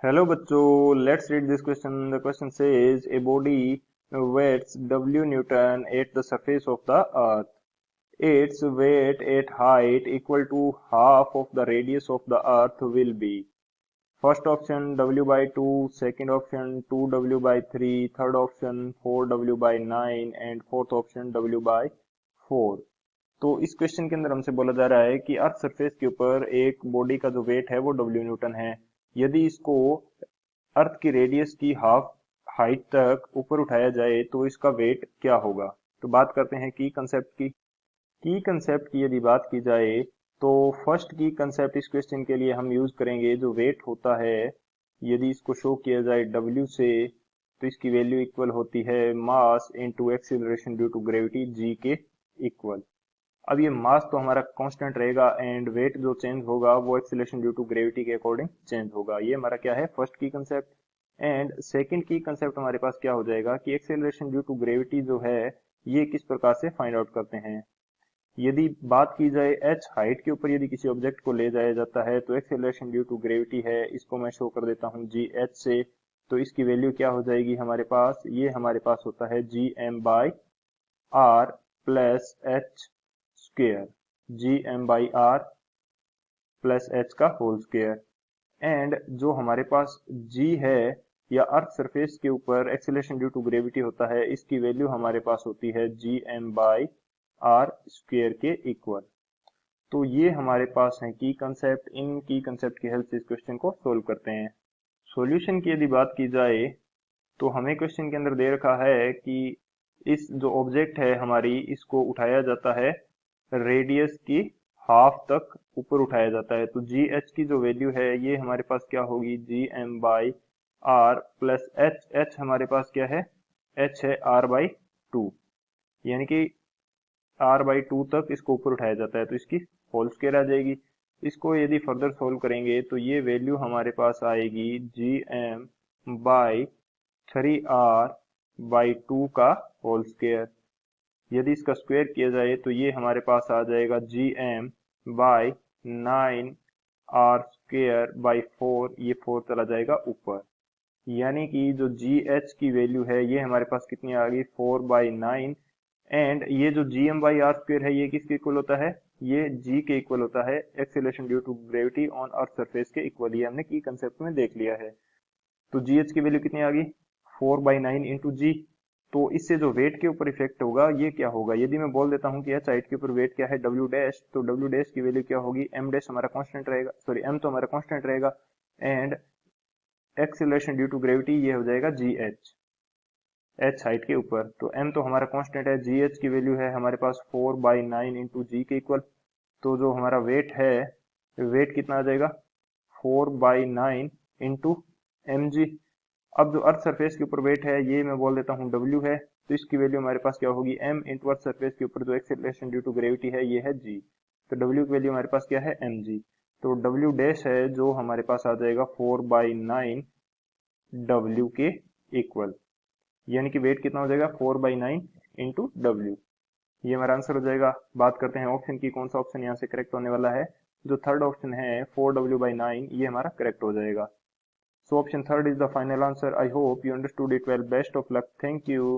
Hello बच्चों, let's read this question. The question says a body weighs W Newton at the surface of the earth. Its weight at height equal to half of the radius of the earth will be. First option W by 2, second option 2W by 3, third option 4W by 9 and fourth option W by 4. तो इस question के अंदर हमसे बोला जा रहा है कि अर्थ सरफेस के ऊपर एक बॉडी का जो वेट है वो डब्ल्यू न्यूटन है। यदि इसको अर्थ की रेडियस की हाफ हाइट तक ऊपर उठाया जाए तो इसका वेट क्या होगा। तो बात करते हैं की कंसेप्ट की यदि बात की जाए तो फर्स्ट की कंसेप्ट इस क्वेश्चन के लिए हम यूज करेंगे जो वेट होता है। यदि इसको शो किया जाए W से तो इसकी वैल्यू इक्वल होती है mass into acceleration due to gravity G के इक्वल। अब ये मास तो हमारा कांस्टेंट रहेगा एंड वेट जो चेंज होगा वो एक्सीलरेशन ड्यू टू ग्रेविटी के अकॉर्डिंग चेंज होगा। ये हमारा क्या है फर्स्ट की कंसेप्ट। एंड सेकंड की कंसेप्ट हमारे पास क्या हो जाएगा कि एक्सीलरेशन ड्यू टू ग्रेविटी जो है ये किस प्रकार से फाइंड आउट करते हैं। यदि बात की जाए h हाइट के ऊपर यदि किसी ऑब्जेक्ट को ले जाया जाता है तो एक्सीलरेशन ड्यू टू ग्रेविटी है, इसको मैं शो कर देता हूँ जी एच से। तो इसकी वैल्यू क्या हो जाएगी हमारे पास, ये हमारे पास होता है G M by R plus H square, G M by R plus H का होल स्क्वेयर। एंड जो हमारे पास g है या अर्थ सरफेस के ऊपर एक्सीलरेशन ड्यू टू ग्रेविटी होता है, इसकी वैल्यू हमारे पास होती है G M by R square के इक्वल। तो ये हमारे पास है की कंसेप्ट। इन की कंसेप्ट की हेल्प से इस क्वेश्चन को सोल्व करते हैं। सॉल्यूशन की यदि बात की जाए तो हमें क्वेश्चन के अंदर दे रखा है कि इस जो ऑब्जेक्ट है हमारी इसको उठाया जाता है रेडियस की हाफ तक ऊपर उठाया जाता है। तो जी एच की जो वैल्यू है ये हमारे पास क्या होगी G M by R plus H. H हमारे पास क्या है, एच है आर बाई टू, यानी कि आर बाई टू तक इसको ऊपर उठाया जाता है तो इसकी होल स्क्वायर आ जाएगी। इसको यदि फर्दर सोल्व करेंगे तो ये वैल्यू हमारे पास आएगी G M by three R by two का होल स्क्वायर। यदि इसका स्क्वायर किया जाए तो ये हमारे पास आ जाएगा G M by nine R square by four, ये फोर चला जाएगा ऊपर। यानी कि जो जी एच की वैल्यू है ये हमारे पास कितनी आ गई 4/9। एंड ये जो G M by R square है ये किसके इक्वल होता है, ये जी के इक्वल होता है acceleration due to gravity on earth surface के इक्वल। ये हमने की कंसेप्ट में देख लिया है। तो जी एच की वैल्यू कितनी आ गई 4/9 इंटू जी। तो इससे जो वेट के ऊपर इफेक्ट होगा ये क्या होगा, यदि मैं बोल देता हूँ कि एच हाइट के ऊपर वेट क्या है डब्ल्यू डैश, तो डब्ल्यू डैश की वैल्यू क्या होगी, एम डैश हमारा कांस्टेंट रहेगा, सॉरी एम तो हमारा कांस्टेंट रहेगा and acceleration due to gravity ये हो जाएगा जी एच, एच हाइट के ऊपर। तो एम तो हमारा कांस्टेंट है, जी एच की वैल्यू है हमारे पास 4/9 इंटू जी के इक्वल। तो जो हमारा वेट है वेट कितना आ जाएगा 4/9 इंटू एम जी। अब जो अर्थ सरफेस के ऊपर वेट है ये मैं बोल देता हूँ डब्ल्यू है, तो इसकी वैल्यू हमारे पास क्या होगी एम इंटू अर्थ सरफेस के ऊपर जो एक्सेलरेशन ड्यू टू ग्रेविटी है ये है जी। तो डब्ल्यू की वैल्यू हमारे पास क्या है एम जी। तो डब्ल्यू डैश है जो हमारे पास आ जाएगा 4/9 डब्ल्यू के इक्वल, यानी कि वेट कितना हो जाएगा 4/9 इंटू डब्ल्यू। ये हमारा आंसर हो जाएगा। बात करते हैं ऑप्शन की, कौन सा ऑप्शन यहाँ से करेक्ट होने वाला है। जो थर्ड ऑप्शन है 4W/9 ये हमारा करेक्ट हो जाएगा। So option third is the final answer. I hope you understood it well. Best of luck. Thank you.